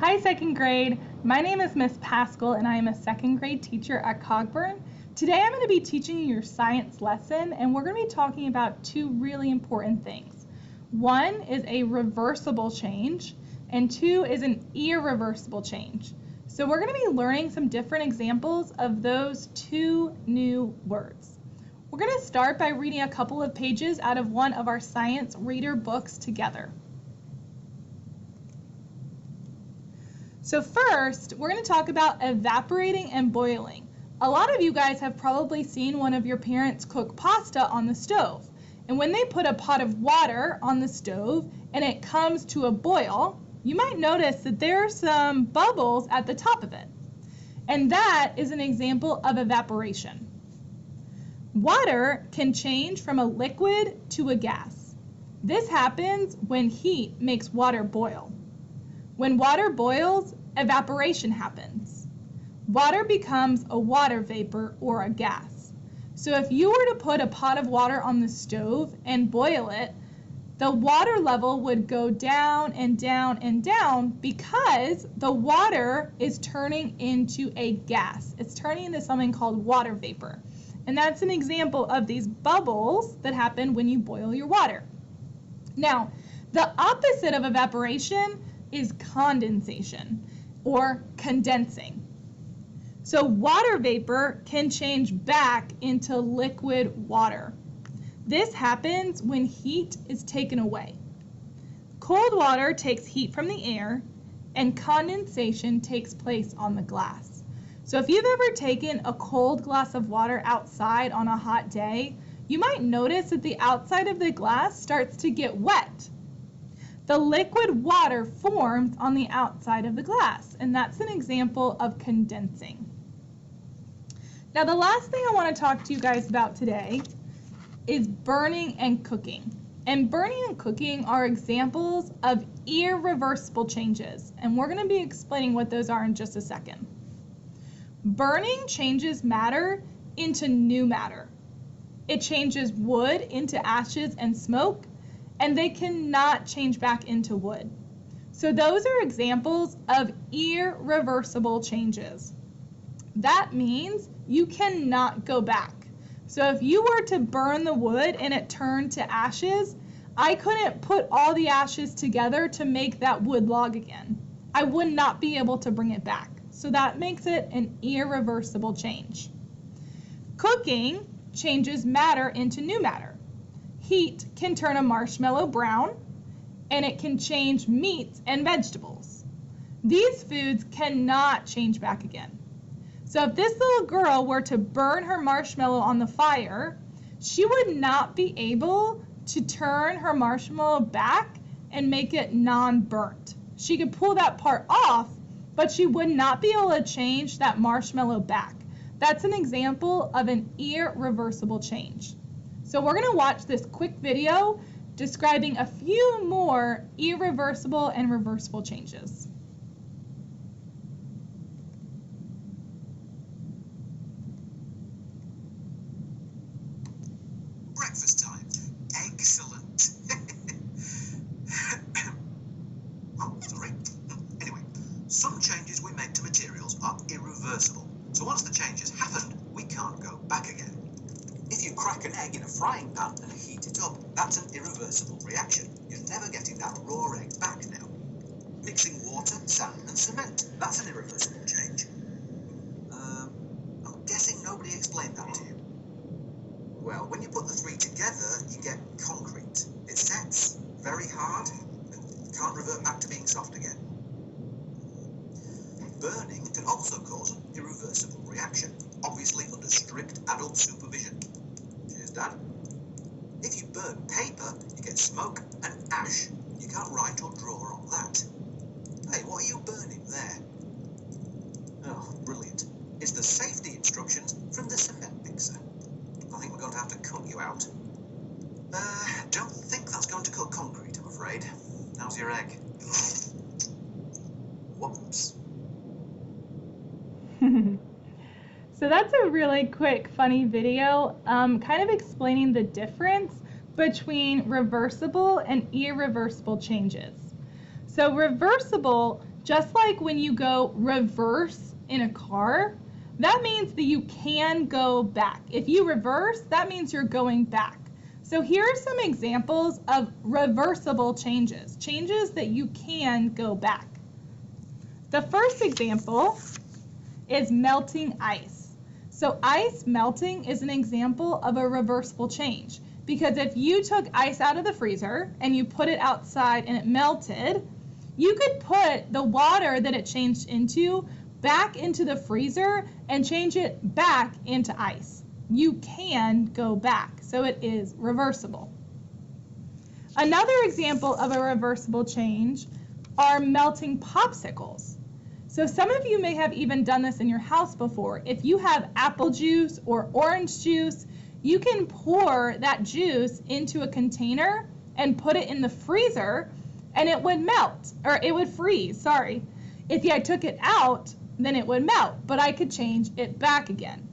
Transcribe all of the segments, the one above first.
Hi, second grade. My name is Miss Pascal and I am a second grade teacher at Cogburn. Today I'm going to be teaching you your science lesson and we're going to be talking about two really important things. One is a reversible change and two is an irreversible change. So we're going to be learning some different examples of those two new words. We're going to start by reading a couple of pages out of one of our science reader books together. So first, we're going to talk about evaporating and boiling. A lot of you guys have probably seen one of your parents cook pasta on the stove. And when they put a pot of water on the stove and it comes to a boil, you might notice that there are some bubbles at the top of it. And that is an example of evaporation. Water can change from a liquid to a gas. This happens when heat makes water boil. When water boils, evaporation happens. Water becomes a water vapor or a gas. So if you were to put a pot of water on the stove and boil it, the water level would go down and down and down because the water is turning into a gas. It's turning into something called water vapor. And that's an example of these bubbles that happen when you boil your water. Now, the opposite of evaporation is condensation or condensing. So water vapor can change back into liquid water. This happens when heat is taken away. Cold water takes heat from the air and condensation takes place on the glass. So if you've ever taken a cold glass of water outside on a hot day, you might notice that the outside of the glass starts to get wet. The liquid water forms on the outside of the glass, and that's an example of condensing. Now, the last thing I want to talk to you guys about today is burning and cooking. And burning and cooking are examples of irreversible changes, and we're going to be explaining what those are in just a second. Burning changes matter into new matter. It changes wood into ashes and smoke, and they cannot change back into wood. So those are examples of irreversible changes. That means you cannot go back. So if you were to burn the wood and it turned to ashes, I couldn't put all the ashes together to make that wood log again. I would not be able to bring it back. So that makes it an irreversible change. Cooking changes matter into new matter. Heat can turn a marshmallow brown, and it can change meats and vegetables. These foods cannot change back again. So if this little girl were to burn her marshmallow on the fire, she would not be able to turn her marshmallow back and make it non-burnt. She could pull that part off, but she would not be able to change that marshmallow back. That's an example of an irreversible change. So we're going to watch this quick video describing a few more irreversible and reversible changes. Breakfast time. Excellent. Oh, sorry. Anyway, some changes we make to materials are irreversible. So once the change has happened, we can't go back again. If you crack an egg in a frying pan and heat it up, that's an irreversible reaction. You're never getting that raw egg back now. Mixing water, sand and cement, that's an irreversible change. I'm guessing nobody explained that to you. Well, when you put the three together, you get concrete. It sets very hard and can't revert back to being soft again. Burning can also cause an irreversible reaction, obviously under strict adult supervision. Cheers, Dad. If you burn paper, you get smoke and ash. You can't write or draw on that. Hey, what are you burning there? Oh, brilliant. It's the safety instructions from the cement mixer. I think we're going to have to cut you out. Don't think that's going to cut concrete, I'm afraid. How's your egg? Whoops. So that's a really quick, funny video, kind of explaining the difference between reversible and irreversible changes. So reversible Just like when you go reverse in a car, that means that you can go back. If you reverse, that means you're going back. So here are some examples of reversible changes, changes that you can go back. The first example is melting ice. So ice melting is an example of a reversible change, because if you took ice out of the freezer and you put it outside and it melted, you could put the water that it changed into back into the freezer and change it back into ice. You can go back, so it is reversible. Another example of a reversible change are melting popsicles. So some of you may have even done this in your house before. If you have apple juice or orange juice, you can pour that juice into a container and put it in the freezer and it would melt, or it would freeze, sorry. If I took it out, then it would melt, but I could change it back again.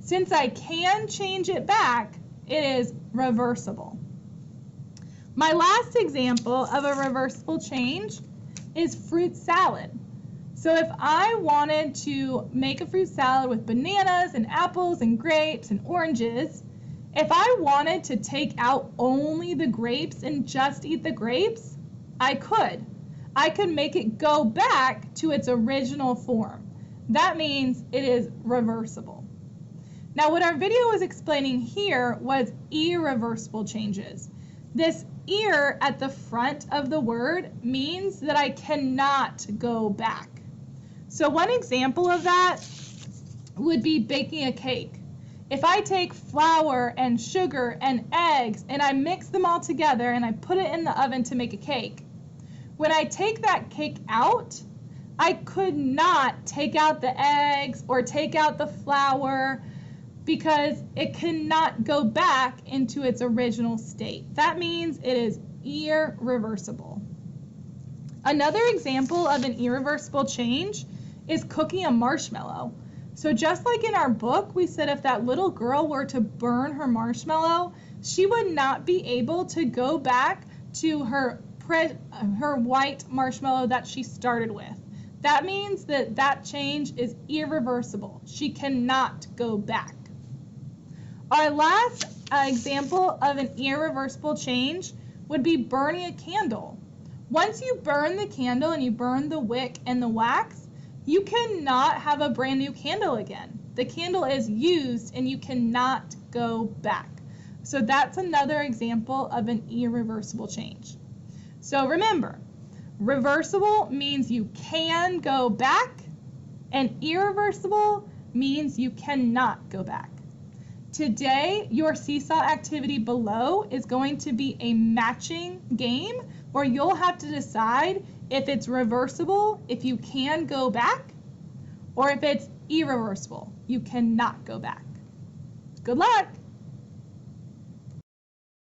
Since I can change it back, it is reversible. My last example of a reversible change is fruit salad. So if I wanted to make a fruit salad with bananas and apples and grapes and oranges, if I wanted to take out only the grapes and just eat the grapes, I could. I could make it go back to its original form. That means it is reversible. Now what our video was explaining here was irreversible changes. This "ir" at the front of the word means that I cannot go back. So one example of that would be baking a cake. If I take flour and sugar and eggs and I mix them all together and I put it in the oven to make a cake, when I take that cake out, I could not take out the eggs or take out the flour because it cannot go back into its original state. That means it is irreversible. Another example of an irreversible change is cooking a marshmallow. So just like in our book, we said if that little girl were to burn her marshmallow, she would not be able to go back to her white marshmallow that she started with. That means that that change is irreversible. She cannot go back. Our last example of an irreversible change would be burning a candle. Once you burn the candle and you burn the wick and the wax, you cannot have a brand new candle again. The candle is used and you cannot go back. So that's another example of an irreversible change. So remember, reversible means you can go back, and irreversible means you cannot go back. Today, your seesaw activity below is going to be a matching game where you'll have to decide if it's reversible, if you can go back, or if it's irreversible, you cannot go back. Good luck!